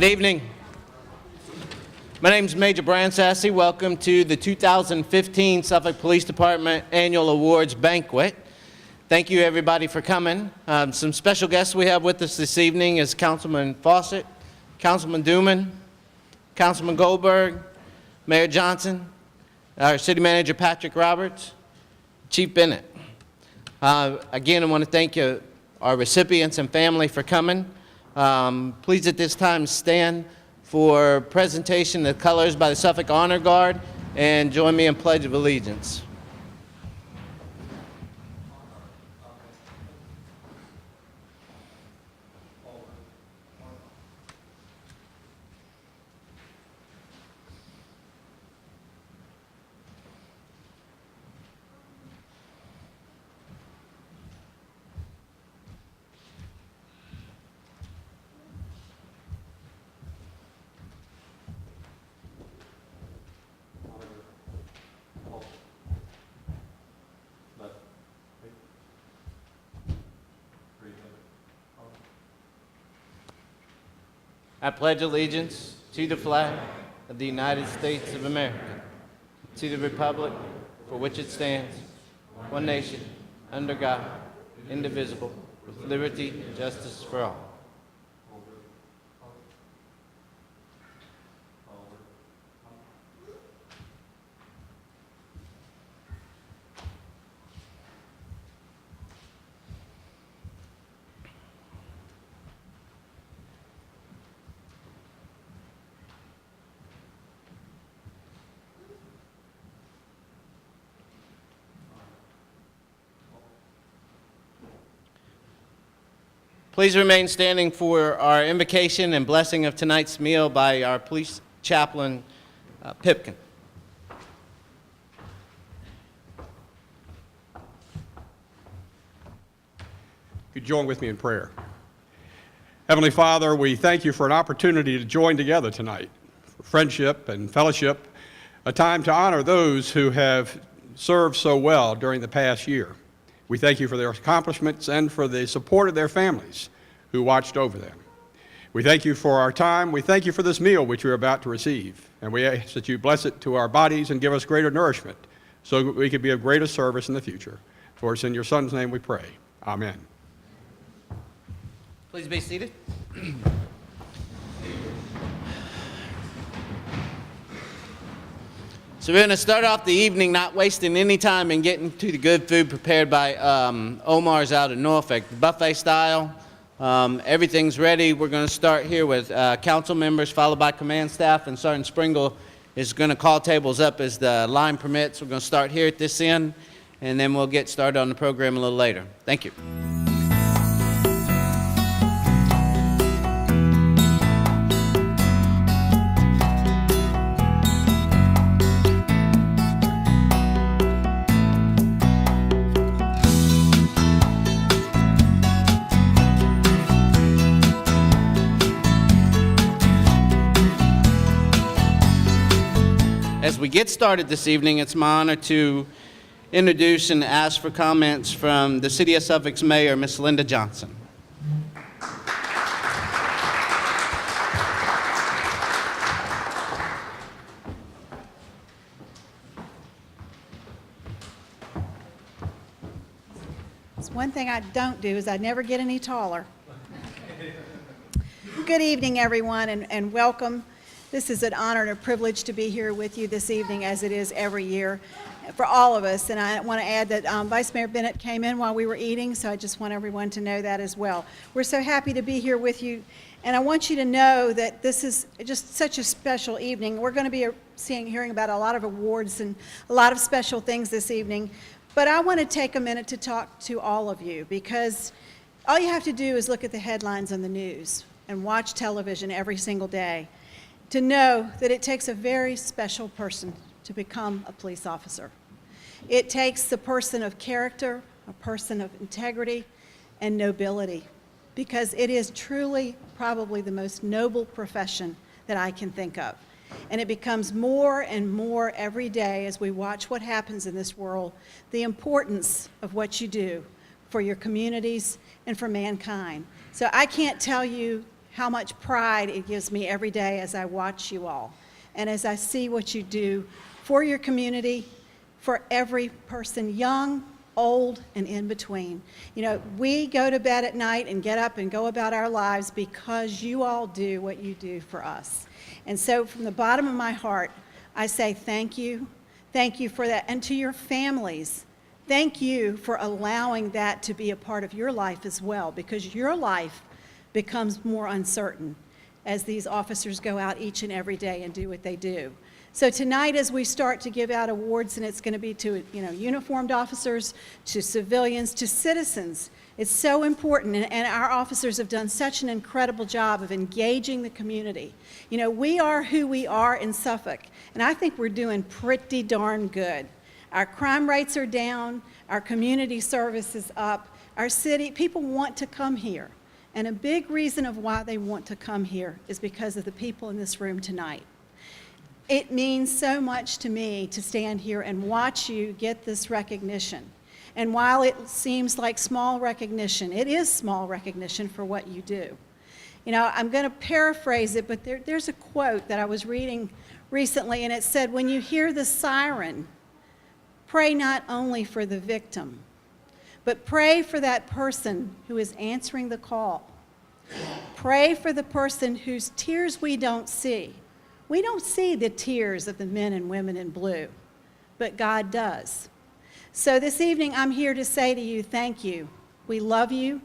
Good evening. My name is Major Brian Sassy. Welcome to the 2015 Suffolk Police Department Annual Awards Banquet. Thank you, everybody, for coming. Some special guests we have with us this evening is Councilman Fawcett, Councilman Duman, Councilman Goldberg, Mayor Johnson, our City Manager Patrick Roberts, Chief Bennett. Again, I want to thank you, our recipients and family, for coming. Please at this time stand for presentation of colors by the Suffolk Honor Guard and join me in Pledge of Allegiance. I pledge allegiance to the flag of the United States of America, to the republic for which it stands, one nation, under God, indivisible, with liberty and justice for all. Please remain standing for our invocation and blessing of tonight's meal by our police chaplain, Pipkin. Could you join with me in prayer? Heavenly Father, we thank you for an opportunity to join together tonight, for friendship and fellowship, a time to honor those who have served so well during the past year. We thank you for their accomplishments and for the support of their families who watched over them. We thank you for our time. We thank you for this meal which we're about to receive. And we ask that you bless it to our bodies and give us greater nourishment so that we can be of greater service in the future. For it's in your Son's name we pray. Amen. Please be seated. So we're going to start off the evening not wasting any time and getting to the good food prepared by Omar's out of Norfolk. Buffet style, everything's ready. We're going to start here with council members followed by command staff, and Sergeant Springle is going to call tables up as the line permits. We're going to start here at this end, and then we'll get started on the program a little later. Thank you. As we get started this evening, it's my honor to introduce and ask for comments from the City of Suffolk's Mayor, Ms. Linda Johnson. It's one thing I don't do is I never get any taller. Good evening, everyone, and welcome. This is an honor and a privilege to be here with you this evening, as it is every year for all of us. And I want to add that Vice Mayor Bennett came in while we were eating, so I just want everyone to know that as well. We're so happy to be here with you, and I want you to know that this is just such a special evening. We're going to be hearing about a lot of awards and a lot of special things this evening, but I want to take a minute to talk to all of you, because all you have to do is look at the headlines on the news and watch television every single day to know that it takes a very special person to become a police officer. It takes the person of character, a person of integrity and nobility, because it is truly probably the most noble profession that I can think of. And it becomes more and more every day as we watch what happens in this world, the importance of what you do for your communities and for mankind. So I can't tell you how much pride it gives me every day as I watch you all and as I see what you do for your community, for every person, young, old, and in between. You know, we go to bed at night and get up and go about our lives because you all do what you do for us. And so from the bottom of my heart, I say thank you. Thank you for that. And to your families, thank you for allowing that to be a part of your life as well, because your life becomes more uncertain as these officers go out each and every day and do what they do. So tonight, as we start to give out awards, and it's going to be to uniformed officers, to civilians, to citizens, it's so important, and our officers have done such an incredible job of engaging the community. You know, we are who we are in Suffolk, and I think we're doing pretty darn good. Our crime rates are down, our community service is up, our city, people want to come here. And a big reason of why they want to come here is because of the people in this room tonight. It means so much to me to stand here and watch you get this recognition. And while it seems like small recognition, it is small recognition for what you do. You know, I'm going to paraphrase it, but there's a quote that I was reading recently, and it said, when you hear the siren, pray not only for the victim, but pray for that person who is answering the call. Pray for the person whose tears we don't see. We don't see the tears of the men and women in blue, but God does. So this evening, I'm here to say to you, thank you. We love you.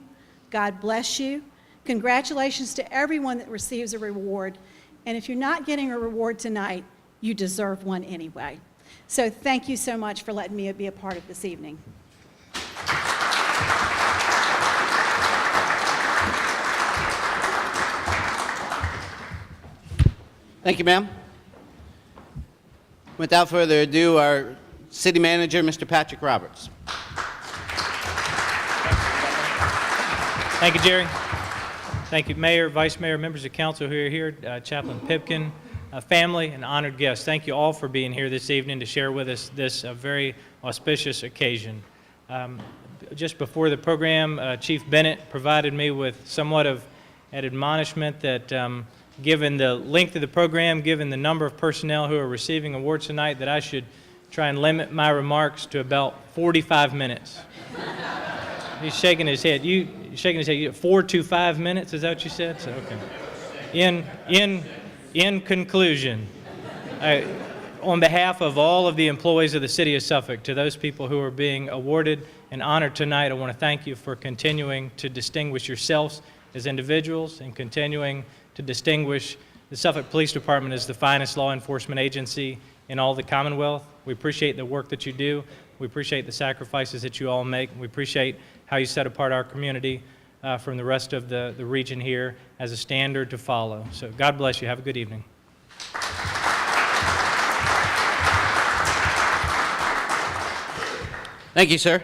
God bless you. Congratulations to everyone that receives a reward. And if you're not getting a reward tonight, you deserve one anyway. So thank you so much for letting me be a part of this evening. Thank you, ma'am. Without further ado, our city manager, Mr. Patrick Roberts. Thank you, Jerry. Thank you, Mayor, Vice Mayor, members of council who are here, Chaplain Pipkin, family, and honored guests. Thank you all for being here this evening to share with us this very auspicious occasion. Just before the program, Chief Bennett provided me with somewhat of an admonishment that given the length of the program, given the number of personnel who are receiving awards tonight, that I should try and limit my remarks to about 45 minutes. He's shaking his head. You shaking his head. 4 to 5 minutes? Is that what you said? So, okay. In conclusion, on behalf of all of the employees of the City of Suffolk, to those people who are being awarded and honored tonight, I want to thank you for continuing to distinguish yourselves as individuals and continuing to distinguish the Suffolk Police Department as the finest law enforcement agency in all the Commonwealth. We appreciate the work that you do. We appreciate the sacrifices that you all make. We appreciate how you set apart our community from the rest of the region here as a standard to follow. So God bless you. Have a good evening. Thank you, sir.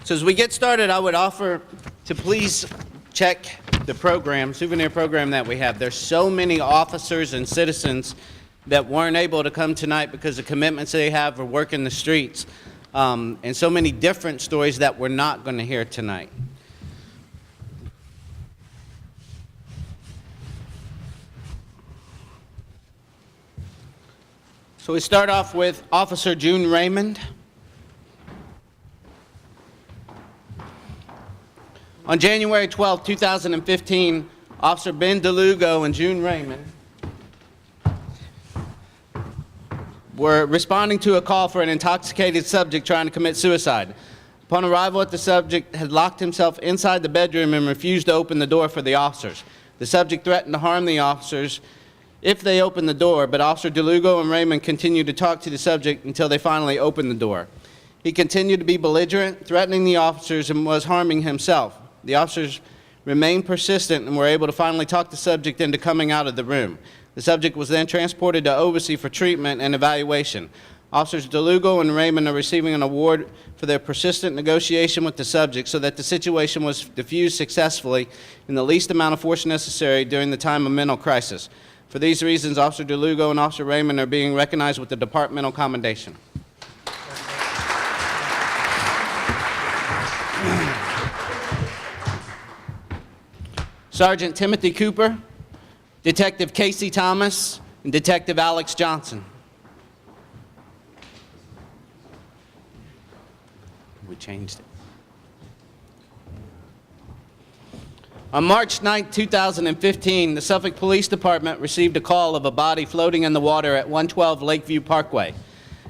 So as we get started, I would offer to please check the program, souvenir program that we have. There's so many officers and citizens that weren't able to come tonight because of commitments they have or work in the streets, and so many different stories that we're not going to hear tonight. So we start off with Officer June Raymond. On January 12, 2015, Officer Ben DeLugo and June Raymond were responding to a call for an intoxicated subject trying to commit suicide. Upon arrival, the subject had locked himself inside the bedroom and refused to open the door for the officers. The subject threatened to harm the officers if they opened the door, but Officer DeLugo and Raymond continued to talk to the subject until they finally opened the door. He continued to be belligerent, threatening the officers, and was harming himself. The officers remained persistent and were able to finally talk the subject into coming out of the room. The subject was then transported to Oversea for treatment and evaluation. Officers DeLugo and Raymond are receiving an award for their persistent negotiation with the subject so that the situation was diffused successfully in the least amount of force necessary during the time of mental crisis. For these reasons, Officer DeLugo and Officer Raymond are being recognized with the departmental commendation. Sergeant Timothy Cooper, Detective Casey Thomas, and Detective Alex Johnson. We changed it. On March 9, 2015, the Suffolk Police Department received a call of a body floating in the water at 112 Lakeview Parkway.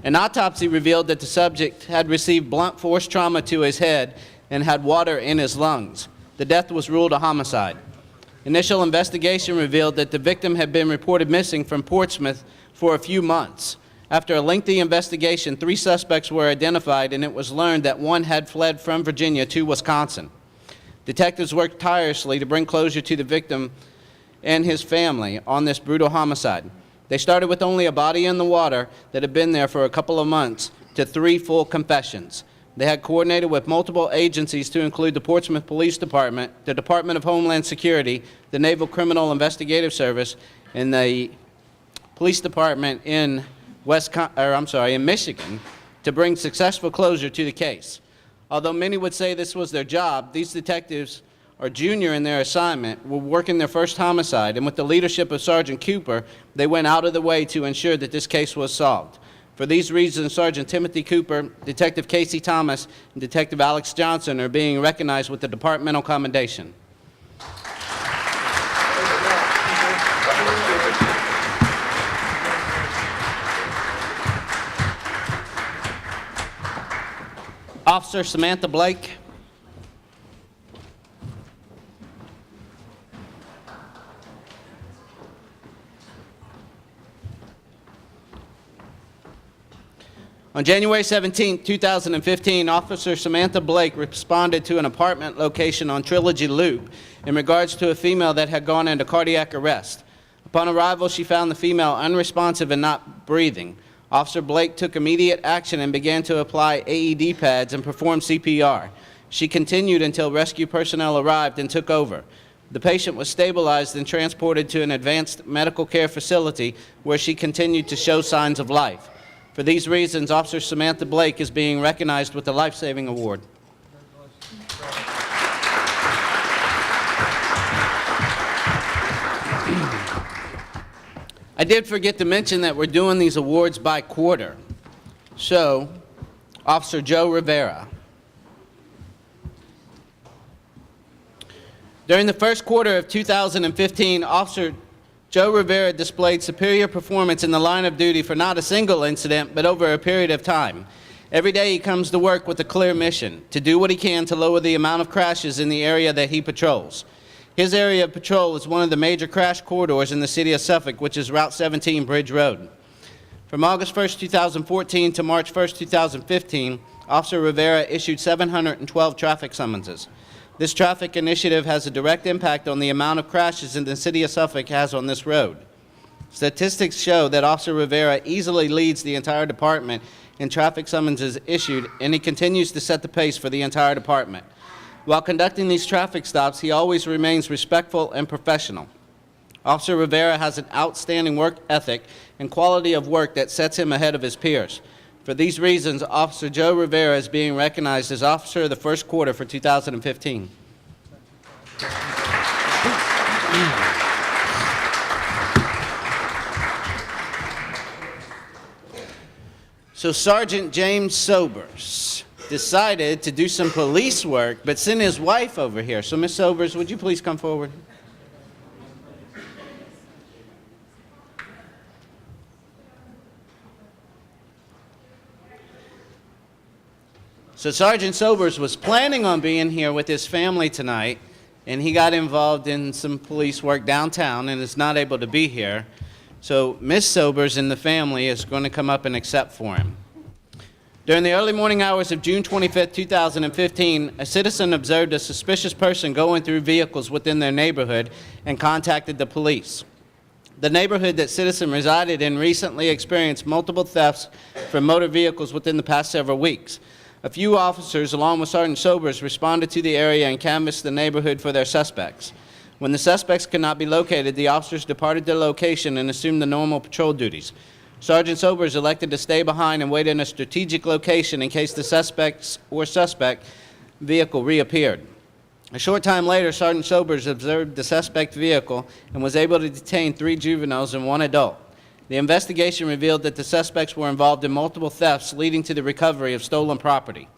An autopsy revealed that the subject had received blunt force trauma to his head and had water in his lungs. The death was ruled a homicide. Initial investigation revealed that the victim had been reported missing from Portsmouth for a few months. After a lengthy investigation, 3 suspects were identified, and it was learned that one had fled from Virginia to Wisconsin. Detectives worked tirelessly to bring closure to the victim and his family on this brutal homicide. They started with only a body in the water that had been there for a couple of months to 3 full confessions. They had coordinated with multiple agencies to include the Portsmouth Police Department, the Department of Homeland Security, the Naval Criminal Investigative Service, and the Police Department in Michigan to bring successful closure to the case. Although many would say this was their job, these detectives are junior in their assignment, were working their first homicide, and with the leadership of Sergeant Cooper, they went out of the way to ensure that this case was solved. For these reasons, Sergeant Timothy Cooper, Detective Casey Thomas, and Detective Alex Johnson are being recognized with the departmental commendation. Officer Samantha Blake. On January 17, 2015, Officer Samantha Blake responded to an apartment location on Trilogy Loop in regards to a female that had gone into cardiac arrest. Upon arrival, she found the female unresponsive and not breathing. Officer Blake took immediate action and began to apply AED pads and perform CPR. She continued until rescue personnel arrived and took over. The patient was stabilized and transported to an advanced medical care facility where she continued to show signs of life. For these reasons, Officer Samantha Blake is being recognized with the Life Saving Award. I did forget to mention that we're doing these awards by quarter. So, Officer Joe Rivera. During the first quarter of 2015, Officer Joe Rivera displayed superior performance in the line of duty for not a single incident, but over a period of time. Every day he comes to work with a clear mission, to do what he can to lower the amount of crashes in the area that he patrols. His area of patrol is one of the major crash corridors in the city of Suffolk, which is Route 17 Bridge Road. From August 1, 2014 to March 1, 2015, Officer Rivera issued 712 traffic summonses. This traffic initiative has a direct impact on the amount of crashes in the city of Suffolk has on this road. Statistics show that Officer Rivera easily leads the entire department in traffic summonses issued, and he continues to set the pace for the entire department. While conducting these traffic stops, he always remains respectful and professional. Officer Rivera has an outstanding work ethic and quality of work that sets him ahead of his peers. For these reasons, Officer Joe Rivera is being recognized as Officer of the First Quarter for 2015. So Sergeant James Sobers decided to do some police work, but sent his wife over here. So Ms. Sobers, would you please come forward? So Sergeant Sobers was planning on being here with his family tonight, and he got involved in some police work downtown and is not able to be here. So Ms. Sobers and the family is going to come up and accept for him. During the early morning hours of June 25, 2015, a citizen observed a suspicious person going through vehicles within their neighborhood and contacted the police. The neighborhood that citizen resided in recently experienced multiple thefts from motor vehicles within the past several weeks. A few officers, along with Sergeant Sobers, responded to the area and canvassed the neighborhood for their suspects. When the suspects could not be located, the officers departed the location and assumed the normal patrol duties. Sergeant Sobers elected to stay behind and wait in a strategic location in case the suspect vehicle reappeared. A short time later, Sergeant Sobers observed the suspect vehicle and was able to detain 3 juveniles and 1 adult. The investigation revealed that the suspects were involved in multiple thefts leading to the recovery of stolen property.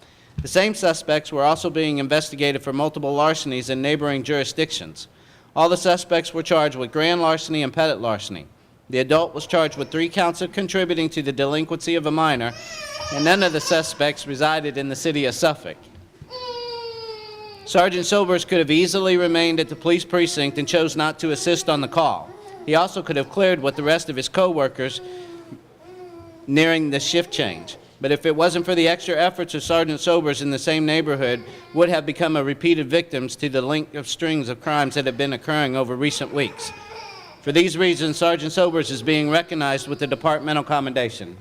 The same suspects were also being investigated for multiple larcenies in neighboring jurisdictions. All the suspects were charged with grand larceny and petit larceny. The adult was charged with 3 counts of contributing to the delinquency of a minor, and none of the suspects resided in the city of Suffolk. Sergeant Sobers could have easily remained at the police precinct and chose not to assist on the call. He also could have cleared with the rest of his co-workers nearing the shift change. But if it wasn't for the extra efforts of Sergeant Sobers in the same neighborhood, would have become a repeated victims to the link of strings of crimes that have been occurring over recent weeks. For these reasons, Sergeant Sobers is being recognized with the departmental commendation.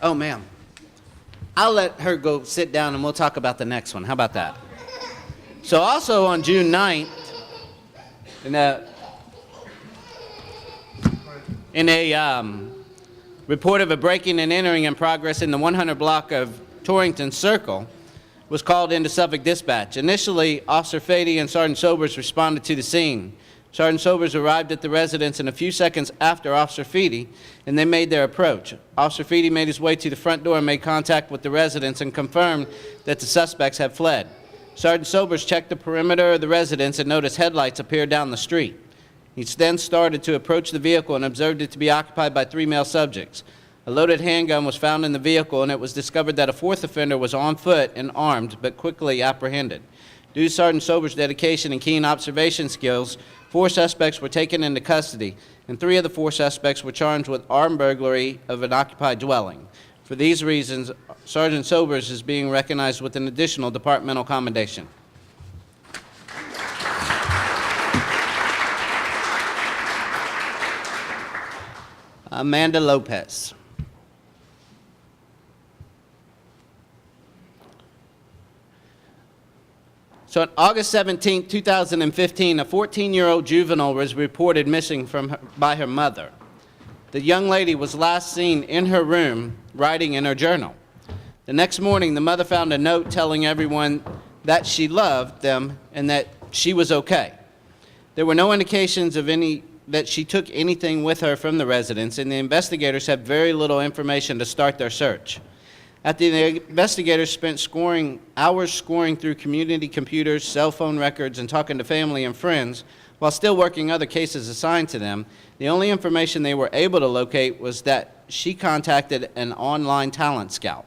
Oh, ma'am. I'll let her go sit down and we'll talk about the next one. How about that? So also on June 9th, in a report of a breaking and entering in progress in the 100 block of Torrington Circle was called into Suffolk Dispatch. Initially, Officer Fady and Sergeant Sobers responded to the scene. Sergeant Sobers arrived at the residence in a few seconds after Officer Fady, and they made their approach. Officer Fady made his way to the front door and made contact with the residents and confirmed that the suspects had fled. Sergeant Sobers checked the perimeter of the residence and noticed headlights appear down the street. He then started to approach the vehicle and observed it to be occupied by 3 male subjects. A loaded handgun was found in the vehicle, and it was discovered that a 4th offender was on foot and armed, but quickly apprehended. Due to Sergeant Sobers' dedication and keen observation skills, 4 suspects were taken into custody, and 3 of the 4 suspects were charged with armed burglary of an occupied dwelling. For these reasons, Sergeant Sobers is being recognized with an additional departmental commendation. Amanda Lopez. So on August 17, 2015, a 14-year-old juvenile was reported missing by her mother. The young lady was last seen in her room writing in her journal. The next morning, the mother found a note telling everyone that she loved them and that she was okay. There were no indications of that she took anything with her from the residence, and the investigators had very little information to start their search. After the investigators spent hours scoring through community computers, cell phone records, and talking to family and friends, while still working other cases assigned to them, the only information they were able to locate was that she contacted an online talent scout.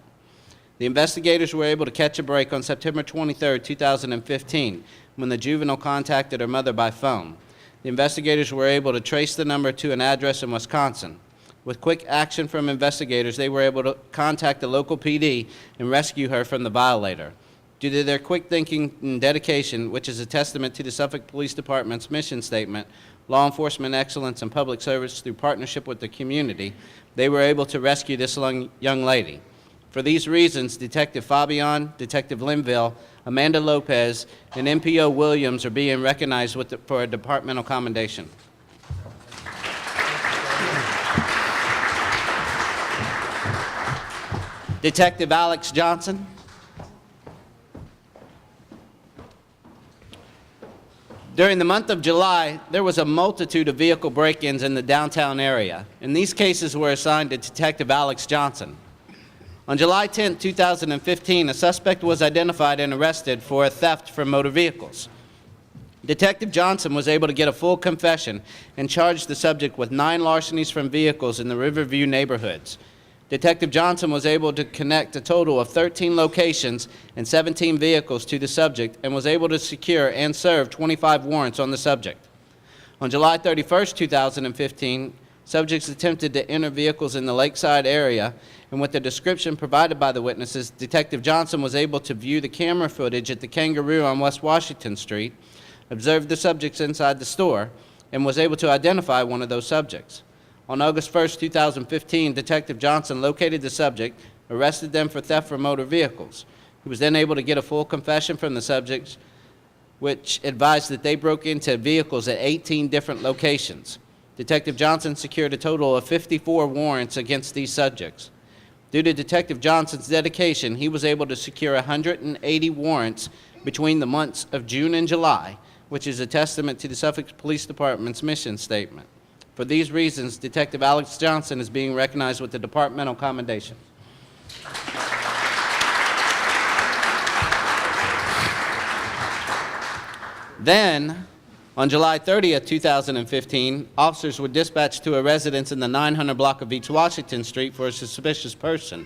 The investigators were able to catch a break on September 23, 2015, when the juvenile contacted her mother by phone. The investigators were able to trace the number to an address in Wisconsin. With quick action from investigators, they were able to contact the local PD and rescue her from the violator. Due to their quick thinking and dedication, which is a testament to the Suffolk Police Department's mission statement, law enforcement excellence and public service through partnership with the community, they were able to rescue this young lady. For these reasons, Detective Fabian, Detective Linville, Amanda Lopez, and MPO Williams are being recognized for a departmental commendation. Detective Alex Johnson. During the month of July, there was a multitude of vehicle break-ins in the downtown area, and these cases were assigned to Detective Alex Johnson. On July 10, 2015, a suspect was identified and arrested for a theft from motor vehicles. Detective Johnson was able to get a full confession and charged the subject with 9 larcenies from vehicles in the Riverview neighborhoods. Detective Johnson was able to connect a total of 13 locations and 17 vehicles to the subject and was able to secure and serve 25 warrants on the subject. On July 31, 2015, subjects attempted to enter vehicles in the Lakeside area, and with the description provided by the witnesses, Detective Johnson was able to view the camera footage at the Kangaroo on West Washington Street, observed the subjects inside the store, and was able to identify one of those subjects. On August 1, 2015, Detective Johnson located the subject, arrested them for theft from motor vehicles. He was then able to get a full confession from the subjects, which advised that they broke into vehicles at 18 different locations. Detective Johnson secured a total of 54 warrants against these subjects. Due to Detective Johnson's dedication, he was able to secure 180 warrants between the months of June and July, which is a testament to the Suffolk Police Department's mission statement. For these reasons, Detective Alex Johnson is being recognized with the Departmental Commendation. Then, on July 30th, 2015, officers were dispatched to a residence in the 900 block of East Washington Street for a suspicious person.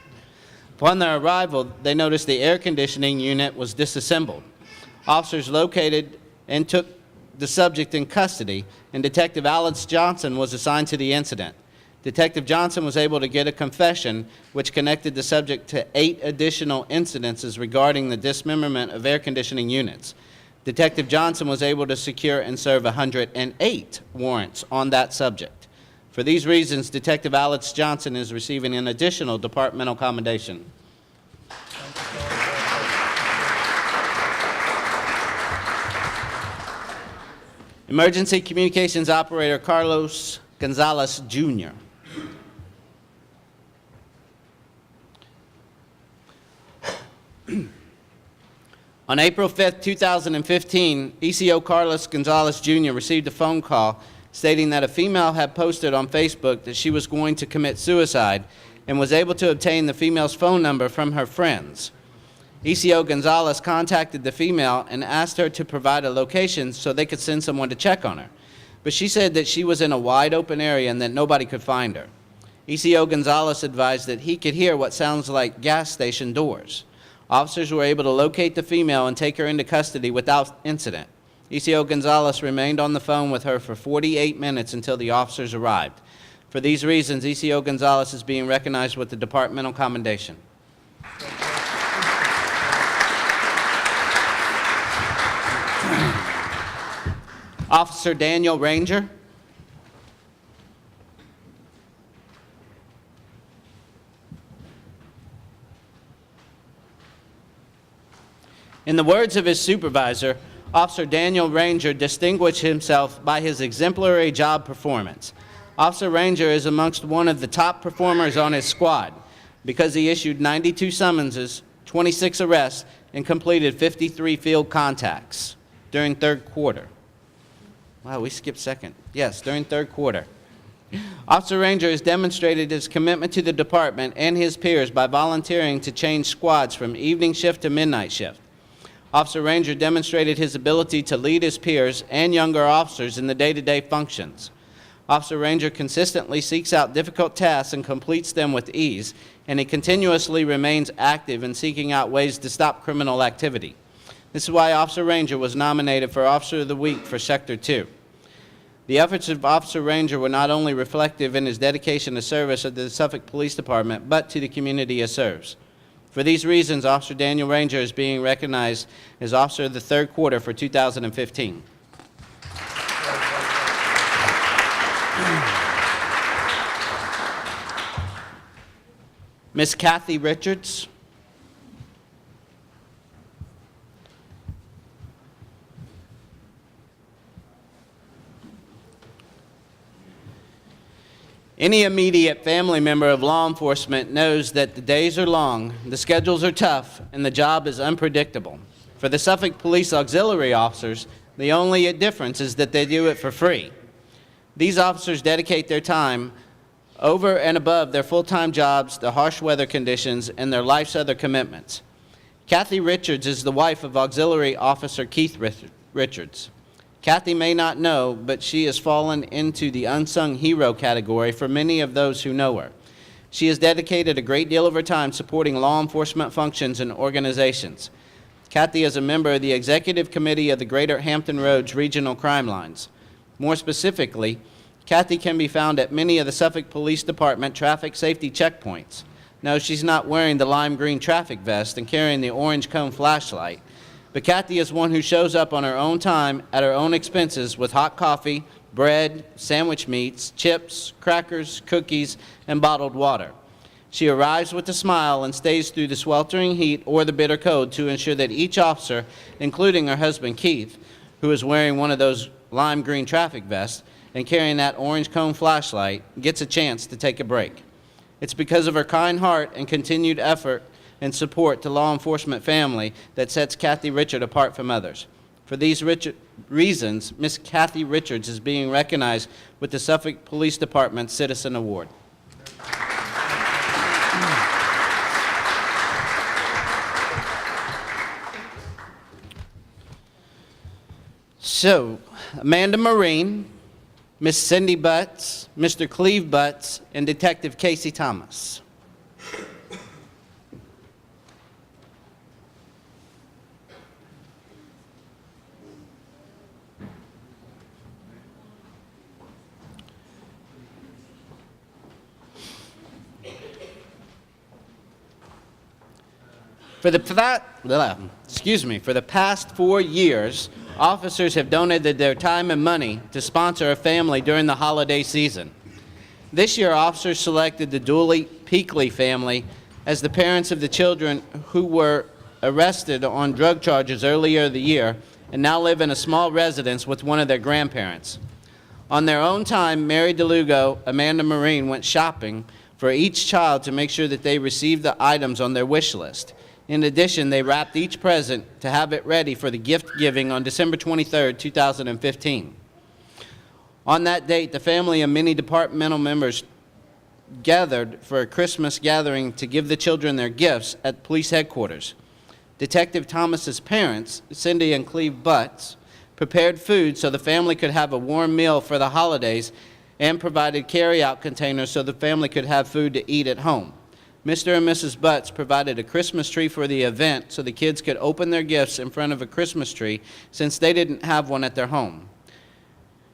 Upon their arrival, they noticed the air conditioning unit was disassembled. Officers located and took the subject in custody, and Detective Alex Johnson was assigned to the incident. Detective Johnson was able to get a confession which connected the subject to 8 additional incidences regarding the dismemberment of air conditioning units. Detective Johnson was able to secure and serve 108 warrants on that subject. For these reasons, Detective Alex Johnson is receiving an additional departmental commendation. Emergency Communications Operator Carlos Gonzalez, Jr. On April 5th, 2015, ECO Carlos Gonzalez, Jr. received a phone call stating that a female had posted on Facebook that she was going to commit suicide and was able to obtain the female's phone number from her friends. ECO Gonzalez contacted the female and asked her to provide a location so they could send someone to check on her. But she said that she was in a wide open area and that nobody could find her. ECO Gonzalez advised that he could hear what sounds like gas station doors. Officers were able to locate the female and take her into custody without incident. ECO Gonzalez remained on the phone with her for 48 minutes until the officers arrived. For these reasons, ECO Gonzalez is being recognized with the departmental commendation. Officer Daniel Ranger. In the words of his supervisor, Officer Daniel Ranger distinguished himself by his exemplary job performance. Officer Ranger is amongst one of the top performers on his squad because he issued 92 summonses, 26 arrests, and completed 53 field contacts during third quarter. Wow, we skipped second. Yes, during third quarter. Officer Ranger has demonstrated his commitment to the department and his peers by volunteering to change squads from evening shift to midnight shift. Officer Ranger demonstrated his ability to lead his peers and younger officers in the day-to-day functions. Officer Ranger consistently seeks out difficult tasks and completes them with ease, and he continuously remains active in seeking out ways to stop criminal activity. This is why Officer Ranger was nominated for Officer of the Week for Sector 2. The efforts of Officer Ranger were not only reflective in his dedication to service of the Suffolk Police Department, but to the community he serves. For these reasons, Officer Daniel Ranger is being recognized as Officer of the Third Quarter for 2015. Miss Kathy Richards. Any immediate family member of law enforcement knows that the days are long, the schedules are tough, and the job is unpredictable. For the Suffolk Police Auxiliary officers, the only difference is that they do it for free. These officers dedicate their time over and above their full-time jobs, the harsh weather conditions, and their life's other commitments. Kathy Richards is the wife of Auxiliary Officer Keith Richards. Kathy may not know, but she has fallen into the unsung hero category for many of those who know her. She has dedicated a great deal of her time supporting law enforcement functions and organizations. Kathy is a member of the Executive Committee of the Greater Hampton Roads Regional Crime Lines. More specifically, Kathy can be found at many of the Suffolk Police Department traffic safety checkpoints. No, she's not wearing the lime green traffic vest and carrying the orange cone flashlight. But Kathy is one who shows up on her own time at her own expenses with hot coffee, bread, sandwich meats, chips, crackers, cookies, and bottled water. She arrives with a smile and stays through the sweltering heat or the bitter cold to ensure that each officer, including her husband Keith, who is wearing one of those lime green traffic vests and carrying that orange cone flashlight, gets a chance to take a break. It's because of her kind heart and continued effort and support to law enforcement family that sets Kathy Richard apart from others. For these reasons, Miss Kathy Richards is being recognized with the Suffolk Police Department Citizen Award. So, Amanda Marine, Miss Cindy Butts, Mr. Cleve Butts, and Detective Casey Thomas. For the past 4 years, officers have donated their time and money to sponsor a family during the holiday season. This year, officers selected the Dooley-Peakley family as the parents of the children who were arrested on drug charges earlier the year and now live in a small residence with one of their grandparents. On their own time, Mary DeLugo, Amanda Marine went shopping for each child to make sure that they received the items on their wish list. In addition, they wrapped each present to have it ready for the gift giving on December 23, 2015. On that date, the family and many departmental members gathered for a Christmas gathering to give the children their gifts at police headquarters. Detective Thomas's parents, Cindy and Cleve Butts, prepared food so the family could have a warm meal for the holidays and provided carry-out containers so the family could have food to eat at home. Mr. and Mrs. Butts provided a Christmas tree for the event so the kids could open their gifts in front of a Christmas tree since they didn't have one at their home.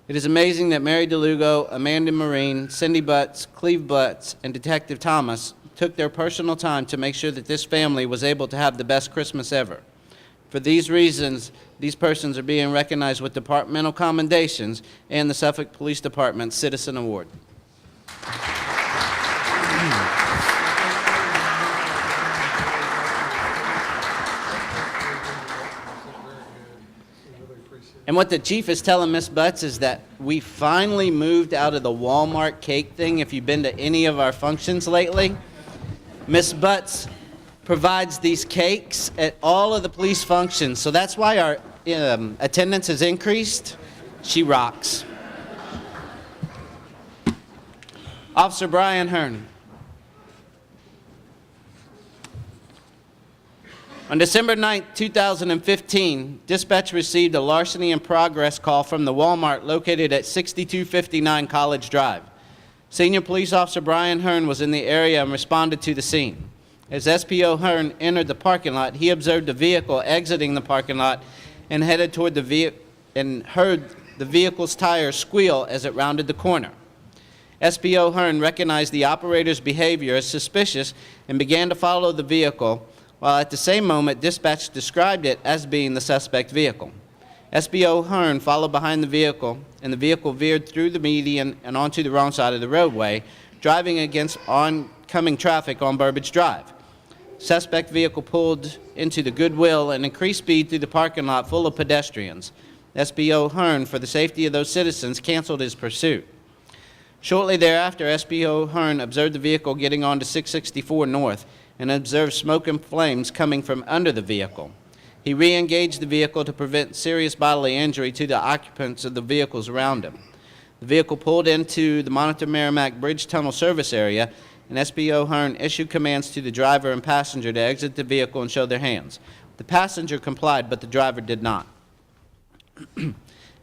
It is amazing that Mary DeLugo, Amanda Marine, Cindy Butts, Cleve Butts, and Detective Thomas took their personal time to make sure that this family was able to have the best Christmas ever. For these reasons, these persons are being recognized with departmental commendations and the Suffolk Police Department Citizen Award. And what the chief is telling Miss Butts is that we finally moved out of the Walmart cake thing. If you've been to any of our functions lately, Miss Butts provides these cakes at all of the police functions. So that's why our attendance has increased. She rocks. Officer Brian Hearn. On December 9, 2015, dispatch received a larceny in progress call from the Walmart located at 6259 College Drive. Senior Police Officer Brian Hearn was in the area and responded to the scene. As SPO Hearn entered the parking lot, he observed a vehicle exiting the parking lot and headed toward the vehicle and heard the vehicle's tires squeal as it rounded the corner. SPO Hearn recognized the operator's behavior as suspicious and began to follow the vehicle, while at the same moment, dispatch described it as being the suspect vehicle. SPO Hearn followed behind the vehicle, and the vehicle veered through the median and onto the wrong side of the roadway, driving against oncoming traffic on Burbage Drive. Suspect vehicle pulled into the Goodwill and increased speed through the parking lot full of pedestrians. SPO Hearn, for the safety of those citizens, canceled his pursuit. Shortly thereafter, SPO Hearn observed the vehicle getting onto 664 North and observed smoke and flames coming from under the vehicle. He re-engaged the vehicle to prevent serious bodily injury to the occupants of the vehicles around him. The vehicle pulled into the Monitor Merrimack Bridge Tunnel service area, and SPO Hearn issued commands to the driver and passenger to exit the vehicle and show their hands. The passenger complied, but the driver did not.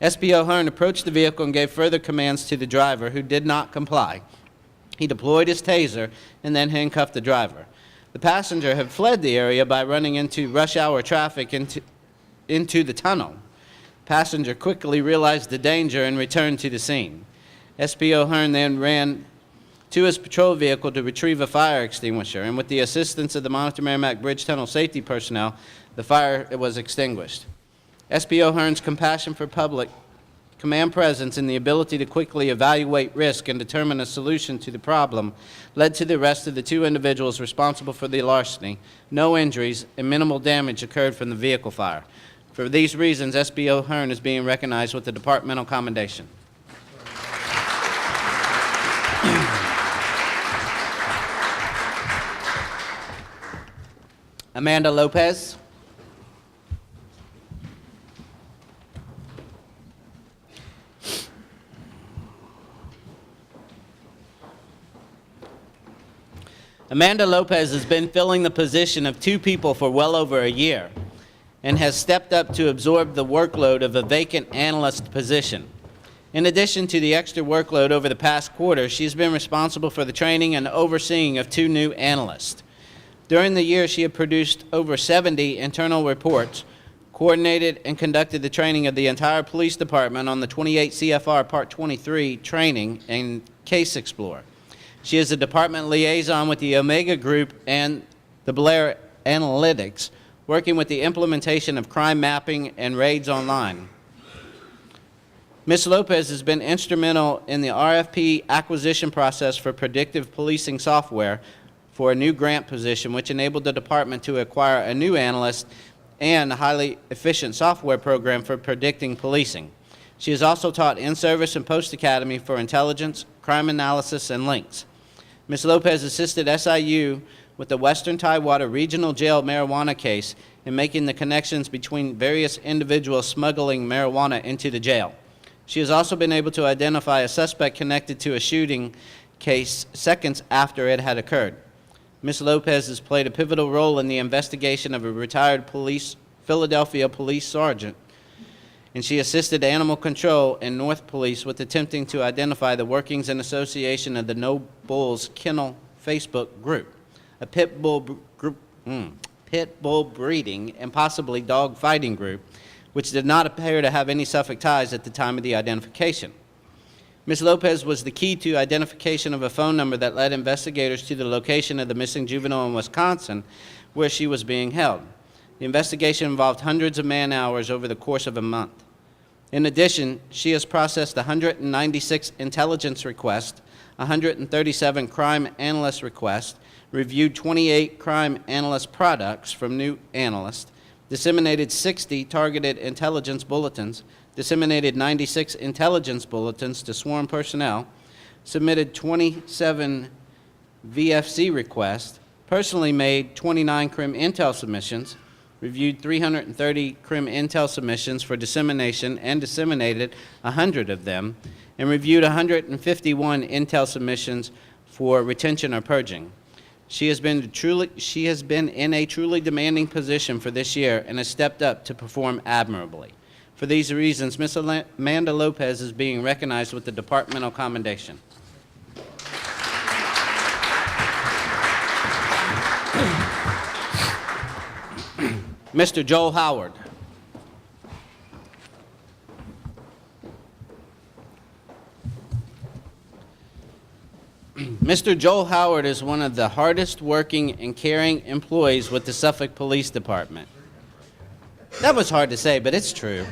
SPO Hearn approached the vehicle and gave further commands to the driver, who did not comply. He deployed his taser and then handcuffed the driver. The passenger had fled the area by running into rush hour traffic into the tunnel. The passenger quickly realized the danger and returned to the scene. SPO Hearn then ran to his patrol vehicle to retrieve a fire extinguisher, and with the assistance of the Monitor Merrimack Bridge Tunnel safety personnel, the fire was extinguished. SPO Hearn's compassion for public, command presence, and the ability to quickly evaluate risk and determine a solution to the problem led to the arrest of the two individuals responsible for the larceny. No injuries and minimal damage occurred from the vehicle fire. For these reasons, SPO Hearn is being recognized with the departmental commendation. Amanda Lopez. Amanda Lopez has been filling the position of two people for well over a year and has stepped up to absorb the workload of a vacant analyst position. In addition to the extra workload over the past quarter, she's been responsible for the training and overseeing of two new analysts. During the year, she had produced over 70 internal reports, coordinated and conducted the training of the entire police department on the 28 CFR Part 23 training and Case Explorer. She is a department liaison with the Omega Group and the Blair Analytics, working with the implementation of crime mapping and raids online. Ms. Lopez has been instrumental in the RFP acquisition process for predictive policing software for a new grant position, which enabled the department to acquire a new analyst and a highly efficient software program for predicting policing. She has also taught in-service and post-academy for intelligence, crime analysis, and links. Ms. Lopez assisted SIU with the Western Tidewater Regional Jail marijuana case in making the connections between various individuals smuggling marijuana into the jail. She has also been able to identify a suspect connected to a shooting case seconds after it had occurred. Ms. Lopez has played a pivotal role in the investigation of a retired Philadelphia police sergeant, and she assisted Animal Control and North Police with attempting to identify the workings and association of the No Bulls Kennel Facebook group, a pit bull breeding and possibly dog fighting group, which did not appear to have any Suffolk ties at the time of the identification. Ms. Lopez was the key to identification of a phone number that led investigators to the location of the missing juvenile in Wisconsin, where she was being held. The investigation involved hundreds of man-hours over the course of a month. In addition, she has processed 196 intelligence requests, 137 crime analyst requests, reviewed 28 crime analyst products from new analysts, disseminated 60 targeted intelligence bulletins, disseminated 96 intelligence bulletins to sworn personnel, submitted 27 VFC requests, personally made 29 crim intel submissions, reviewed 330 crim intel submissions for dissemination and disseminated 100 of them, and reviewed 151 intel submissions for retention or purging. She has been in a truly demanding position for this year and has stepped up to perform admirably. For these reasons, Ms. Amanda Lopez is being recognized with the departmental commendation. Mr. Joel Howard. Mr. Joel Howard is one of the hardest working and caring employees with the Suffolk Police Department. That was hard to say, but it's true.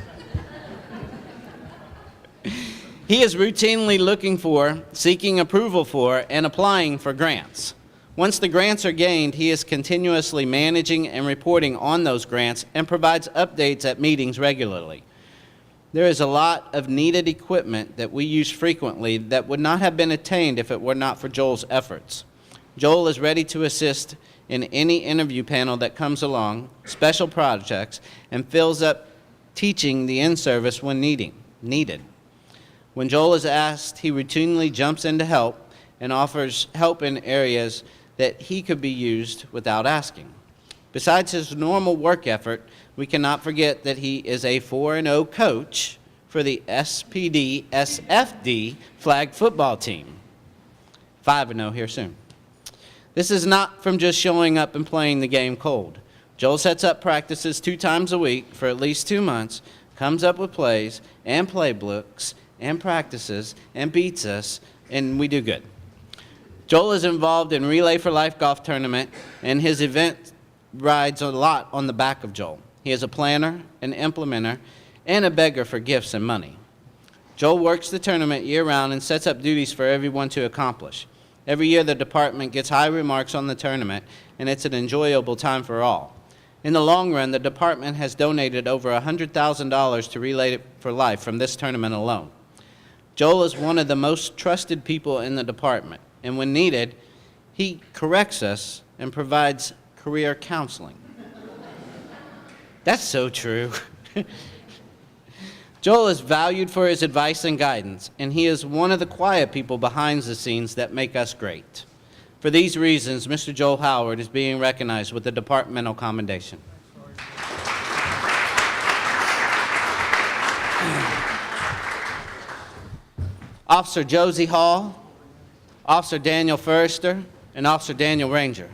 He is routinely looking for, seeking approval for, and applying for grants. Once the grants are gained, he is continuously managing and reporting on those grants and provides updates at meetings regularly. There is a lot of needed equipment that we use frequently that would not have been attained if it were not for Joel's efforts. Joel is ready to assist in any interview panel that comes along, special projects, and fills up teaching the in-service when needed. When Joel is asked, he routinely jumps in to help and offers help in areas that he could be used without asking. Besides his normal work effort, we cannot forget that he is a 4-0 coach for the SPD SFD flag football team. 5-0 here soon. This is not from just showing up and playing the game cold. Joel sets up practices 2 times a week for at least 2 months, comes up with plays and playbooks and practices and beats us, and we do good. Joel is involved in Relay for Life golf tournament, and his event rides a lot on the back of Joel. He is a planner, an implementer, and a beggar for gifts and money. Joel works the tournament year-round and sets up duties for everyone to accomplish. Every year, the department gets high remarks on the tournament, and it's an enjoyable time for all. In the long run, the department has donated over $100,000 to Relay for Life from this tournament alone. Joel is one of the most trusted people in the department, and when needed, he corrects us and provides career counseling. That's so true. Joel is valued for his advice and guidance, and he is one of the quiet people behind the scenes that make us great. For these reasons, Mr. Joel Howard is being recognized with the departmental commendation. Officer Josie Hall, Officer Daniel Forrester, and Officer Daniel Ranger.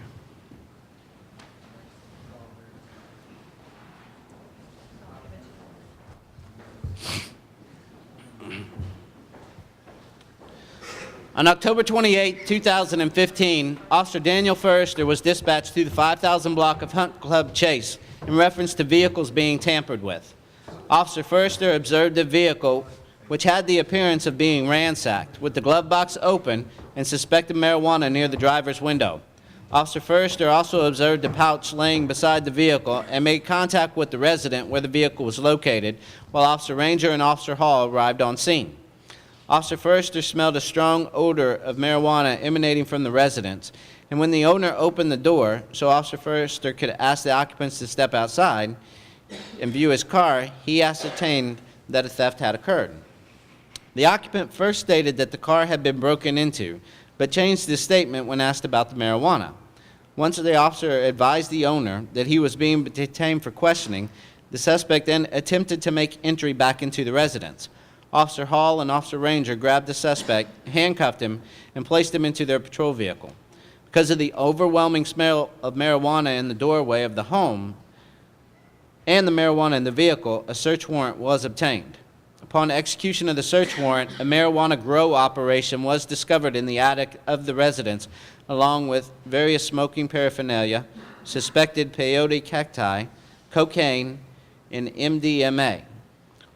On October 28, 2015, Officer Daniel Forrester was dispatched to the 5000 block of Hunt Club Chase in reference to vehicles being tampered with. Officer Forrester observed a vehicle which had the appearance of being ransacked, with the glove box open and suspected marijuana near the driver's window. Officer Forrester also observed a pouch laying beside the vehicle and made contact with the resident where the vehicle was located, while Officer Ranger and Officer Hall arrived on scene. Officer Forrester smelled a strong odor of marijuana emanating from the residence, and when the owner opened the door so Officer Forrester could ask the occupants to step outside and view his car, he ascertained that a theft had occurred. The occupant first stated that the car had been broken into, but changed his statement when asked about the marijuana. Once the officer advised the owner that he was being detained for questioning, the suspect then attempted to make entry back into the residence. Officer Hall and Officer Ranger grabbed the suspect, handcuffed him, and placed him into their patrol vehicle. Because of the overwhelming smell of marijuana in the doorway of the home and the marijuana in the vehicle, a search warrant was obtained. Upon execution of the search warrant, a marijuana grow operation was discovered in the attic of the residence, along with various smoking paraphernalia, suspected peyote cacti, cocaine, and MDMA.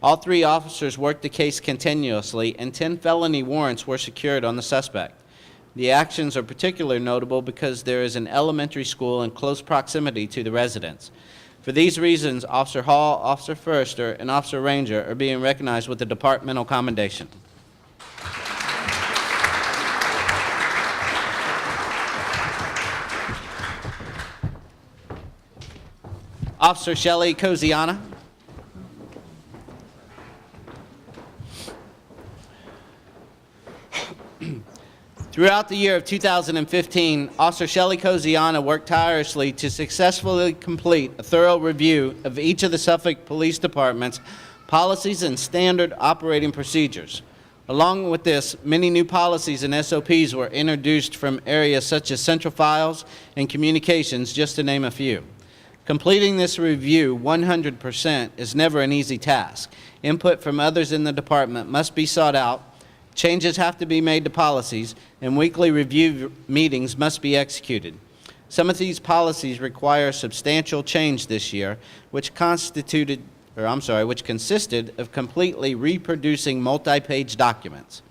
All three officers worked the case continuously, and 10 felony warrants were secured on the suspect. The actions are particularly notable because there is an elementary school in close proximity to the residence. For these reasons, Officer Hall, Officer Forrester, and Officer Ranger are being recognized with the departmental commendation. Officer Shelley Coziana. Throughout the year of 2015, Officer Shelley Coziana worked tirelessly to successfully complete a thorough review of each of the Suffolk Police Department's policies and standard operating procedures. Along with this, many new policies and SOPs were introduced from areas such as central files and communications, just to name a few. Completing this review 100% is never an easy task. Input from others in the department must be sought out. Changes have to be made to policies, and weekly review meetings must be executed. Some of these policies require substantial change this year, which consisted of completely reproducing multi-page documents.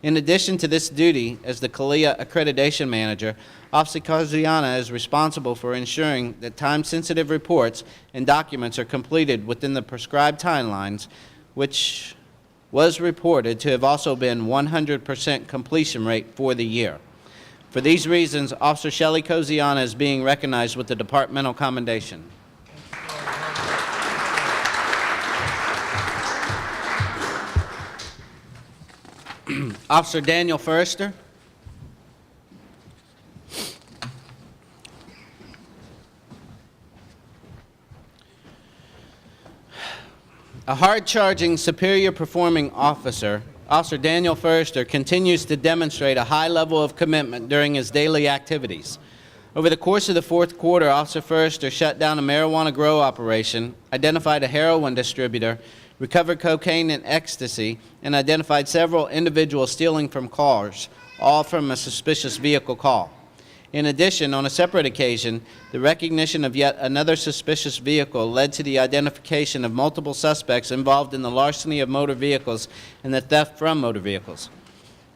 In addition to this duty, as the CALEA accreditation manager, Officer Coziana is responsible for ensuring that time-sensitive reports and documents are completed within the prescribed timelines, which was reported to have also been 100% completion rate for the year. For these reasons, Officer Shelley Coziana is being recognized with the departmental commendation. Officer Daniel Forrester. A hard-charging, superior-performing officer, Officer Daniel Forrester continues to demonstrate a high level of commitment during his daily activities. Over the course of the fourth quarter, Officer Forrester shut down a marijuana grow operation, identified a heroin distributor, recovered cocaine and ecstasy, and identified several individuals stealing from cars, all from a suspicious vehicle call. In addition, on a separate occasion, the recognition of yet another suspicious vehicle led to the identification of multiple suspects involved in the larceny of motor vehicles and the theft from motor vehicles.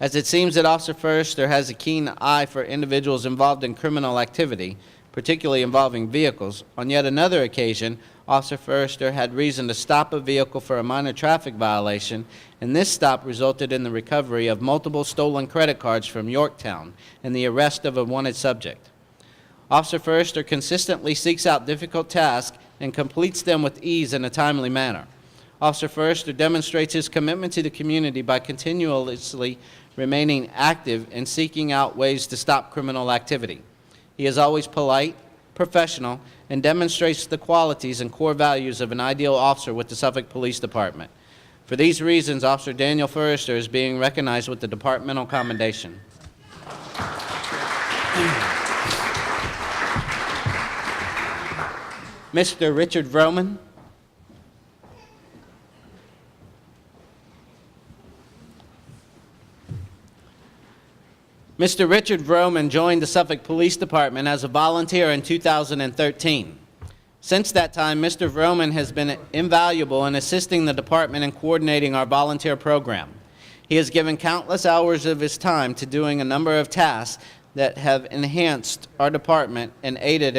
As it seems that Officer Forrester has a keen eye for individuals involved in criminal activity, particularly involving vehicles, on yet another occasion, Officer Forrester had reason to stop a vehicle for a minor traffic violation, and this stop resulted in the recovery of multiple stolen credit cards from Yorktown and the arrest of a wanted subject. Officer Forrester consistently seeks out difficult tasks and completes them with ease in a timely manner. Officer Forrester demonstrates his commitment to the community by continuously remaining active and seeking out ways to stop criminal activity. He is always polite, professional, and demonstrates the qualities and core values of an ideal officer with the Suffolk Police Department. For these reasons, Officer Daniel Forrester is being recognized with the Departmental Commendation. Mr. Richard Vroman. Mr. Richard Vroman joined the Suffolk Police Department as a volunteer in 2013. Since that time, Mr. Vroman has been invaluable in assisting the department in coordinating our volunteer program. He has given countless hours of his time to doing a number of tasks that have enhanced our department and aided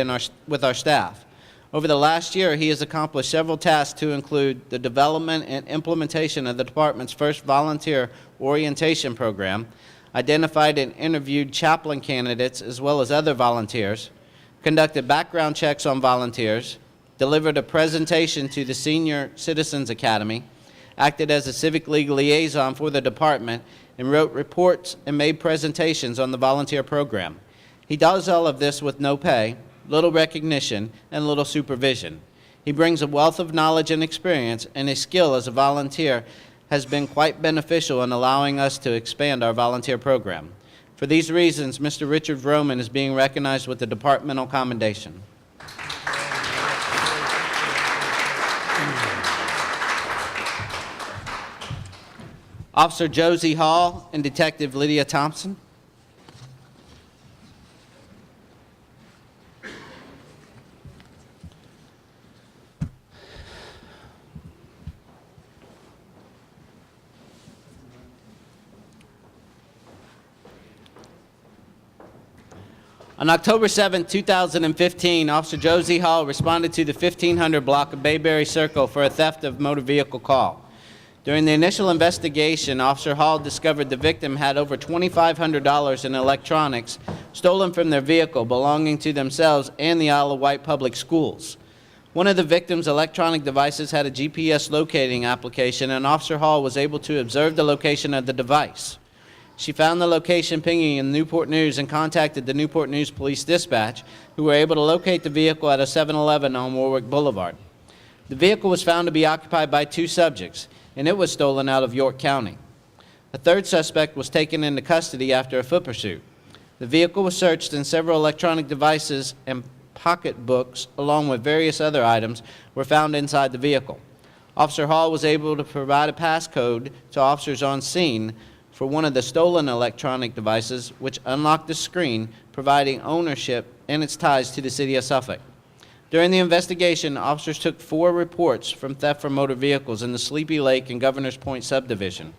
with our staff. Over the last year, he has accomplished several tasks to include the development and implementation of the department's first volunteer orientation program, identified and interviewed chaplain candidates as well as other volunteers, conducted background checks on volunteers, delivered a presentation to the Senior Citizens Academy, acted as a civic league liaison for the department, and wrote reports and made presentations on the volunteer program. He does all of this with no pay, little recognition, and little supervision. He brings a wealth of knowledge and experience, and his skill as a volunteer has been quite beneficial in allowing us to expand our volunteer program. For these reasons, Mr. Richard Vroman is being recognized with the Departmental Commendation. Officer Josie Hall and Detective Lydia Thompson. On October 7, 2015, Officer Josie Hall responded to the 1500 block of Bayberry Circle for a theft of motor vehicle call. During the initial investigation, Officer Hall discovered the victim had over $2,500 in electronics stolen from their vehicle belonging to themselves and the Isle of Wight Public Schools. One of the victim's electronic devices had a GPS locating application, and Officer Hall was able to observe the location of the device. She found the location pinging in Newport News and contacted the Newport News Police Dispatch, who were able to locate the vehicle at a 7-Eleven on Warwick Boulevard. The vehicle was found to be occupied by two subjects, and it was stolen out of York County. A third suspect was taken into custody after a foot pursuit. The vehicle was searched, and several electronic devices and pocketbooks, along with various other items, were found inside the vehicle. Officer Hall was able to provide a passcode to officers on scene for one of the stolen electronic devices, which unlocked the screen, providing ownership and its ties to the city of Suffolk. During the investigation, officers took 4 reports from theft from motor vehicles in the Sleepy Lake and Governor's Point subdivision.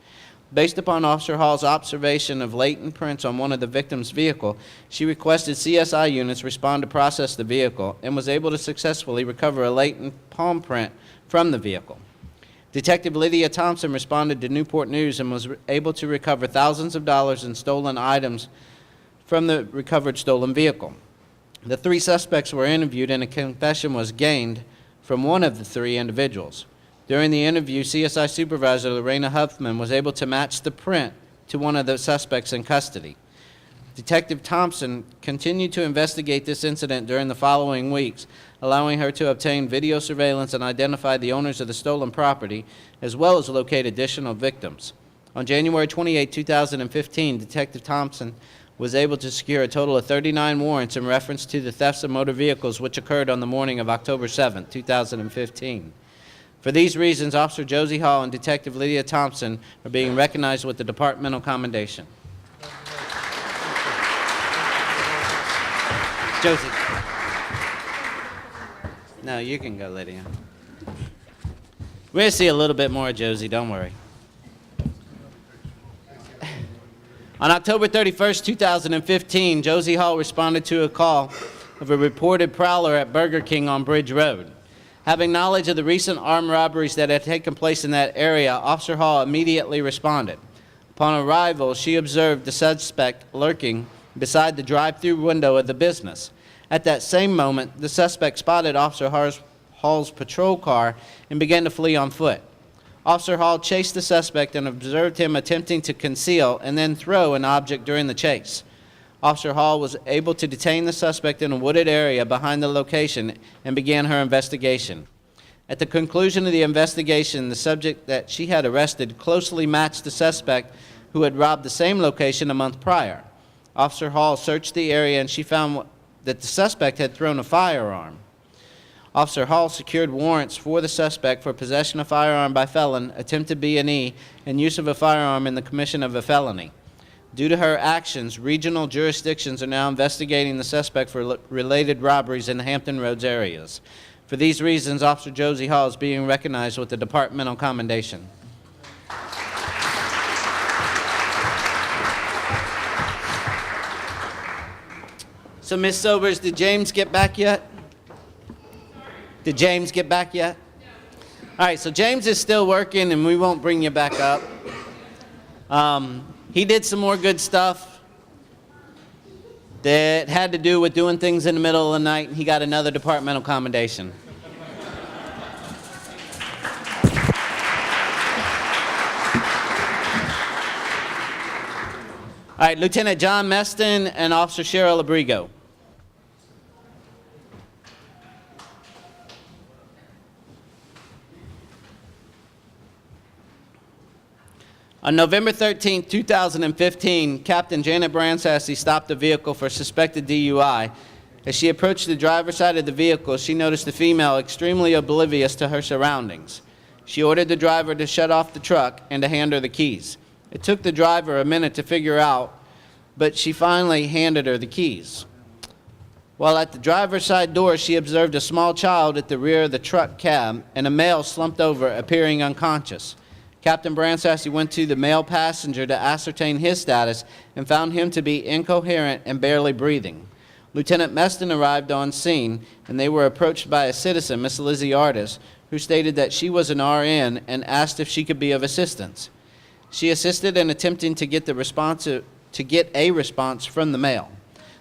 Based upon Officer Hall's observation of latent prints on one of the victim's vehicle, she requested CSI units respond to process the vehicle and was able to successfully recover a latent palm print from the vehicle. Detective Lydia Thompson responded to Newport News and was able to recover thousands of dollars in stolen items from the recovered stolen vehicle. The 3 suspects were interviewed, and a confession was gained from one of the 3 individuals. During the interview, CSI Supervisor Lorena Huffman was able to match the print to one of the suspects in custody. Detective Thompson continued to investigate this incident during the following weeks, allowing her to obtain video surveillance and identify the owners of the stolen property, as well as locate additional victims. On January 28, 2015, Detective Thompson was able to secure a total of 39 warrants in reference to the thefts of motor vehicles which occurred on the morning of October 7, 2015. For these reasons, Officer Josie Hall and Detective Lydia Thompson are being recognized with the Departmental Commendation. Josie. No, you can go, Lydia. We're going to see a little bit more of Josie, don't worry. On October 31st, 2015, Josie Hall responded to a call of a reported prowler at Burger King on Bridge Road. Having knowledge of the recent armed robberies that had taken place in that area, Officer Hall immediately responded. Upon arrival, she observed the suspect lurking beside the drive-through window of the business. At that same moment, the suspect spotted Officer Hall's patrol car and began to flee on foot. Officer Hall chased the suspect and observed him attempting to conceal and then throw an object during the chase. Officer Hall was able to detain the suspect in a wooded area behind the location and began her investigation. At the conclusion of the investigation, the subject that she had arrested closely matched the suspect who had robbed the same location a month prior. Officer Hall searched the area and she found that the suspect had thrown a firearm. Officer Hall secured warrants for the suspect for possession of firearm by felon, attempted B&E, and use of a firearm in the commission of a felony. Due to her actions, regional jurisdictions are now investigating the suspect for related robberies in the Hampton Roads areas. For these reasons, Officer Josie Hall is being recognized with the departmental commendation. So, Ms. Sobers, did James get back yet? Did James get back yet? All right, so James is still working, and we won't bring you back up. He did some more good stuff that had to do with doing things in the middle of the night, and he got another departmental commendation. All right, Lieutenant John Meston and Officer Cheryl Abrigo. On November 13, 2015, Captain Janet Bransassy stopped a vehicle for suspected DUI. As she approached the driver's side of the vehicle, she noticed the female extremely oblivious to her surroundings. She ordered the driver to shut off the truck and to hand her the keys. It took the driver a minute to figure out, but she finally handed her the keys. While at the driver's side door, she observed a small child at the rear of the truck cab and a male slumped over, appearing unconscious. Captain Bransassy went to the male passenger to ascertain his status and found him to be incoherent and barely breathing. Lieutenant Meston arrived on scene, and they were approached by a citizen, Miss Lizzie Artis, who stated that she was an RN and asked if she could be of assistance. She assisted in attempting to get a response from the male.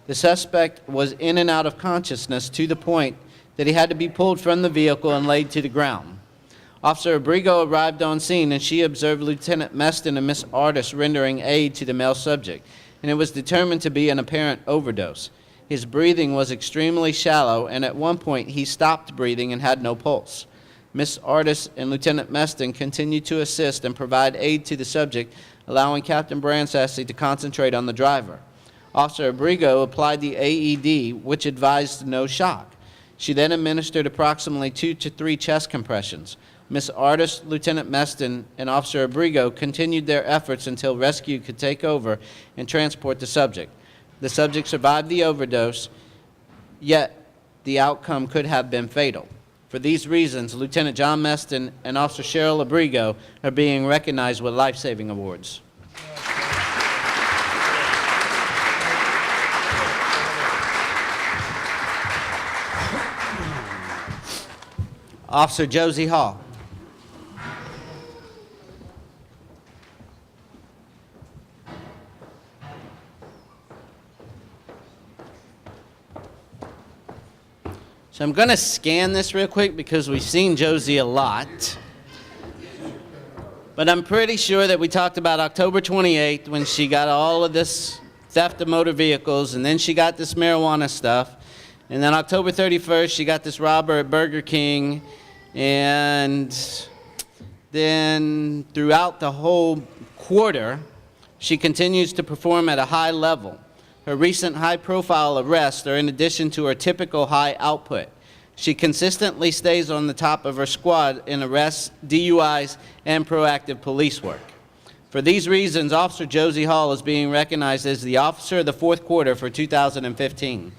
The suspect was in and out of consciousness to the point that he had to be pulled from the vehicle and laid to the ground. Officer Abrigo arrived on scene, and she observed Lieutenant Meston and Miss Artis rendering aid to the male subject, and it was determined to be an apparent overdose. His breathing was extremely shallow, and at one point he stopped breathing and had no pulse. Miss Artis and Lieutenant Meston continued to assist and provide aid to the subject, allowing Captain Bransassy to concentrate on the driver. Officer Abrigo applied the AED, which advised no shock. She then administered approximately 2 to 3 chest compressions. Miss Artis, Lieutenant Meston, and Officer Abrigo continued their efforts until rescue could take over and transport the subject. The subject survived the overdose, yet the outcome could have been fatal. For these reasons, Lieutenant John Meston and Officer Cheryl Abrigo are being recognized with life-saving awards. Officer Josie Hall. So I'm going to scan this real quick because we've seen Josie a lot. But I'm pretty sure that we talked about October 28th when she got all of this theft of motor vehicles, and then she got this marijuana stuff. And then October 31st, she got this robber at Burger King. And then throughout the whole quarter, she continues to perform at a high level. Her recent high-profile arrests are in addition to her typical high output. She consistently stays on the top of her squad in arrests, DUIs, and proactive police work. For these reasons, Officer Josie Hall is being recognized as the Officer of the Fourth Quarter for 2015.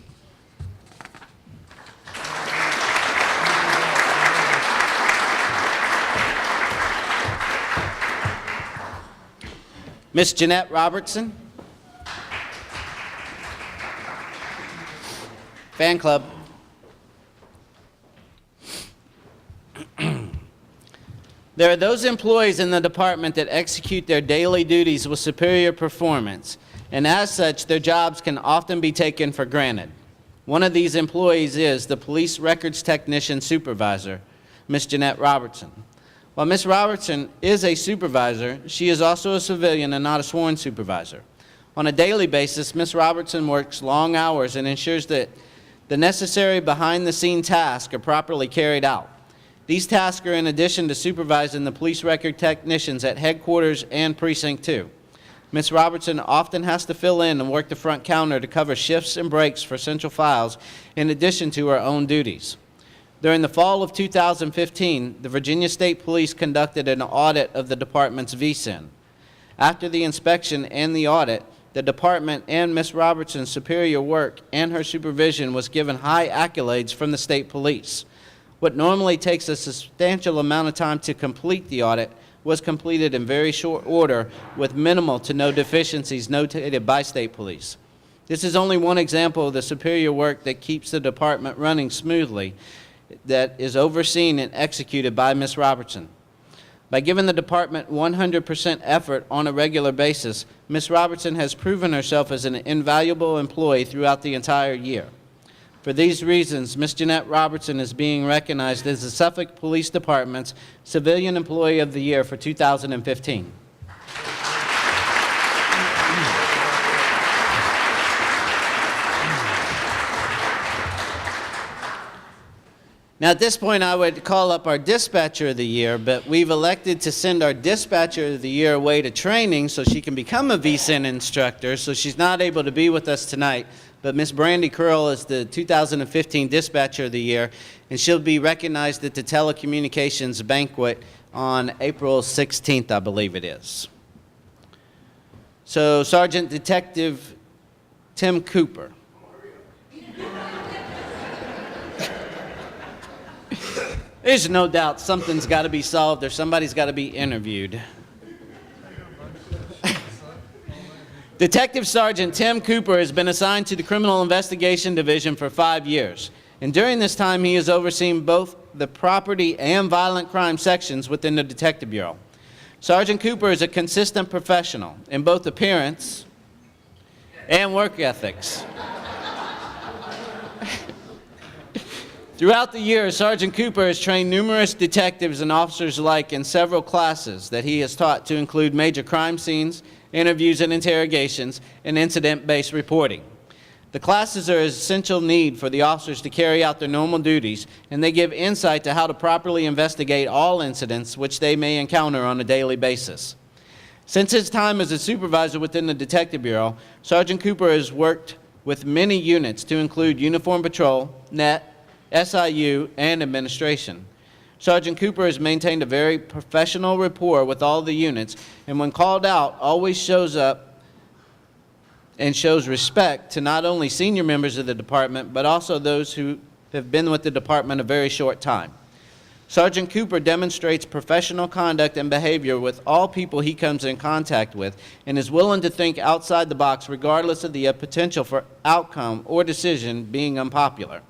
Miss Jeanette Robertson. Fan club. There are those employees in the department that execute their daily duties with superior performance, and as such, their jobs can often be taken for granted. One of these employees is the Police Records Technician Supervisor, Ms. Jeanette Robertson. While Ms. Robertson is a supervisor, she is also a civilian and not a sworn supervisor. On a daily basis, Ms. Robertson works long hours and ensures that the necessary behind-the-scene tasks are properly carried out. These tasks are in addition to supervising the police record technicians at headquarters and Precinct 2. Ms. Robertson often has to fill in and work the front counter to cover shifts and breaks for central files in addition to her own duties. During the fall of 2015, the Virginia State Police conducted an audit of the department's VSIN. After the inspection and the audit, the department and Ms. Robertson's superior work and her supervision was given high accolades from the state police. What normally takes a substantial amount of time to complete the audit was completed in very short order with minimal to no deficiencies notated by state police. This is only one example of the superior work that keeps the department running smoothly that is overseen and executed by Ms. Robertson. By giving the department 100% effort on a regular basis, Ms. Robertson has proven herself as an invaluable employee throughout the entire year. For these reasons, Ms. Jeanette Robertson is being recognized as the Suffolk Police Department's Civilian Employee of the Year for 2015. Now, at this point, I would call up our Dispatcher of the Year, but we've elected to send our Dispatcher of the Year away to training so she can become a VSIN instructor, so she's not able to be with us tonight. But Ms. Brandy Curl is the 2015 Dispatcher of the Year, and she'll be recognized at the Telecommunications Banquet on April 16th, I believe it is. So, Sergeant Detective Tim Cooper. There's no doubt something's got to be solved or somebody's got to be interviewed. Detective Sergeant Tim Cooper has been assigned to the Criminal Investigation Division for 5 years. And during this time, he has overseen both the property and violent crime sections within the Detective Bureau. Sergeant Cooper is a consistent professional in both appearance and work ethics. Throughout the years, Sergeant Cooper has trained numerous detectives and officers alike in several classes that he has taught to include major crime scenes, interviews and interrogations, and incident-based reporting. The classes are an essential need for the officers to carry out their normal duties, and they give insight to how to properly investigate all incidents which they may encounter on a daily basis. Since his time as a supervisor within the Detective Bureau, Sergeant Cooper has worked with many units to include Uniform Patrol, NET, SIU, and administration. Sergeant Cooper has maintained a very professional rapport with all the units, and when called out, always shows up and shows respect to not only senior members of the department, but also those who have been with the department a very short time. Sergeant Cooper demonstrates professional conduct and behavior with all people he comes in contact with, and is willing to think outside the box regardless of the potential for outcome or decision being unpopular.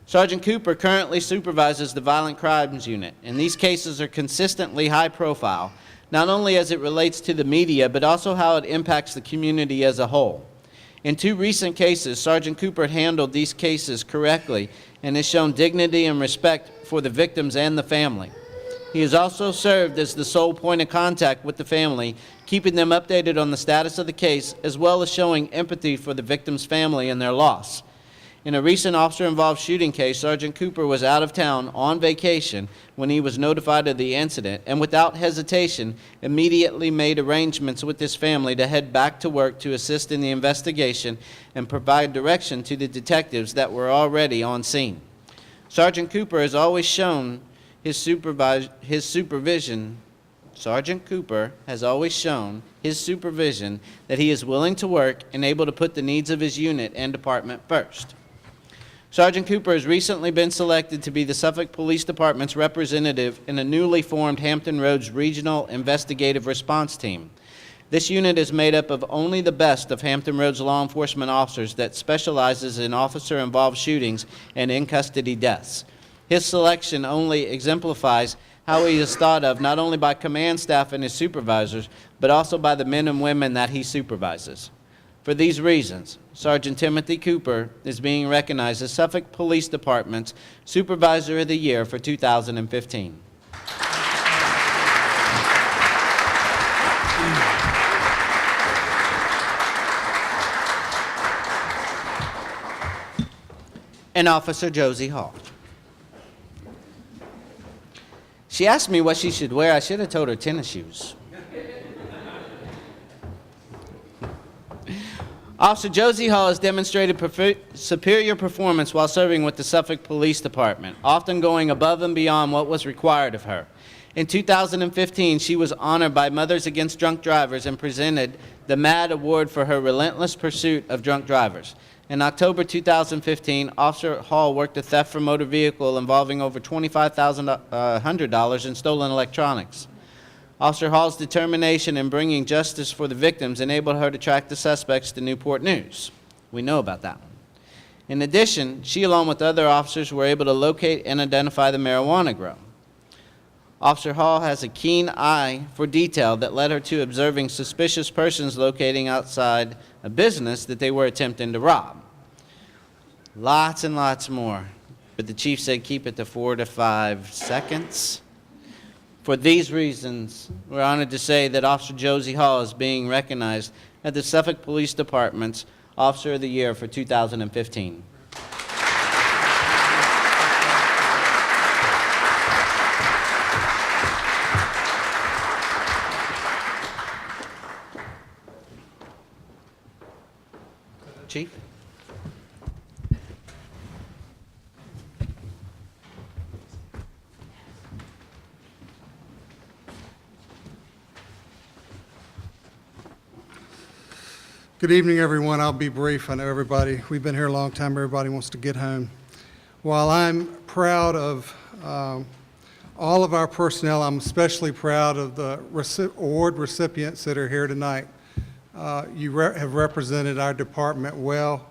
Sergeant Cooper currently supervises the Violent Crimes Unit, and these cases are consistently high profile, not only as it relates to the media, but also how it impacts the community as a whole. In 2 recent cases, Sergeant Cooper handled these cases correctly and has shown dignity and respect for the victims and the family. He has also served as the sole point of contact with the family, keeping them updated on the status of the case, as well as showing empathy for the victim's family and their loss. In a recent officer-involved shooting case, Sergeant Cooper was out of town on vacation when he was notified of the incident, and without hesitation, immediately made arrangements with his family to head back to work to assist in the investigation and provide direction to the detectives that were already on scene. Sergeant Cooper has always shown Sergeant Cooper has always shown his supervision that he is willing to work and able to put the needs of his unit and department first. Sergeant Cooper has recently been selected to be the Suffolk Police Department's representative in a newly formed Hampton Roads Regional Investigative Response Team. This unit is made up of only the best of Hampton Roads law enforcement officers that specializes in officer-involved shootings and in-custody deaths. His selection only exemplifies how he is thought of not only by command staff and his supervisors, but also by the men and women that he supervises. For these reasons, Sergeant Timothy Cooper is being recognized as Suffolk Police Department's Supervisor of the Year for 2015. And Officer Josie Hall. She asked me what she should wear. I should have told her tennis shoes. Officer Josie Hall has demonstrated superior performance while serving with the Suffolk Police Department, often going above and beyond what was required of her. In 2015, she was honored by Mothers Against Drunk Drivers and presented the MAD Award for her relentless pursuit of drunk drivers. In October 2015, Officer Hall worked a theft from motor vehicle involving over $25,100 in stolen electronics. Officer Hall's determination in bringing justice for the victims enabled her to track the suspects to Newport News. We know about that one. In addition, she, along with other officers, were able to locate and identify the marijuana grow. Officer Hall has a keen eye for detail that led her to observing suspicious persons locating outside a business that they were attempting to rob. Lots and lots more, but the chief said keep it to 4 to 5 seconds. For these reasons, we're honored to say that Officer Josie Hall is being recognized as the Suffolk Police Department's Officer of the Year for 2015. Chief? Good evening, everyone. I'll be brief. I know we've been here a long time. Everybody wants to get home. While I'm proud of all of our personnel, I'm especially proud of the award recipients that are here tonight. You have represented our department well,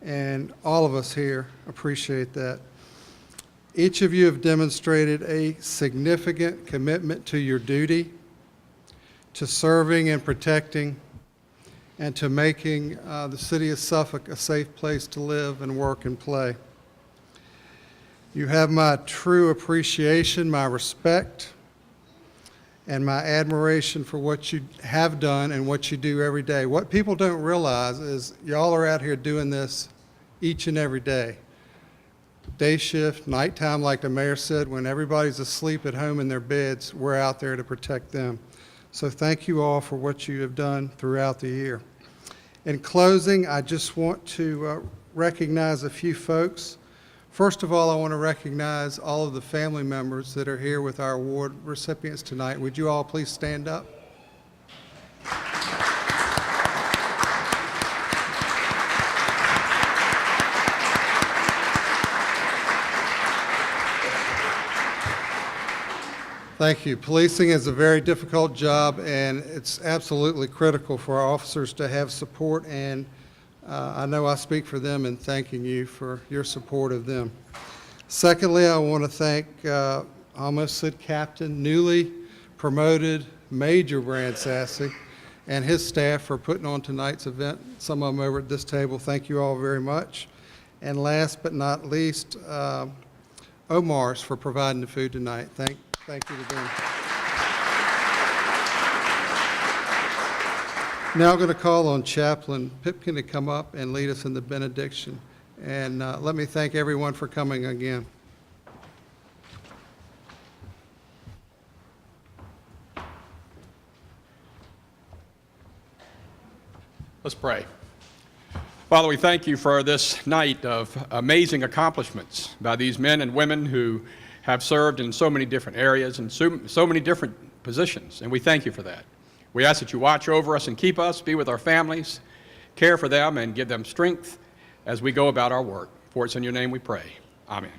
and all of us here appreciate that. Each of you have demonstrated a significant commitment to your duty, to serving and protecting, and to making the city of Suffolk a safe place to live and work and play. You have my true appreciation, my respect, and my admiration for what you have done and what you do every day. What people don't realize is y'all are out here doing this each and every day. Day shift, nighttime, like the mayor said, when everybody's asleep at home in their beds, we're out there to protect them. So thank you all for what you have done throughout the year. In closing, I just want to recognize a few folks. First of all, I want to recognize all of the family members that are here with our award recipients tonight. Would you all please stand up? Thank you. Policing is a very difficult job, and it's absolutely critical for our officers to have support, and I know I speak for them in thanking you for your support of them. Secondly, I want to thank, I almost said Captain, newly promoted Major Bransassy and his staff for putting on tonight's event. Some of them over at this table. Thank you all very much. And last but not least, Omar's for providing the food tonight. Thank you to them. Now I'm going to call on Chaplain Pipkin to come up and lead us in the benediction. And let me thank everyone for coming again. Let's pray. Father, we thank you for this night of amazing accomplishments by these men and women who have served in so many different areas and so many different positions, and we thank you for that. We ask that you watch over us and keep us, be with our families, care for them, and give them strength as we go about our work. For it's in your name we pray. Amen.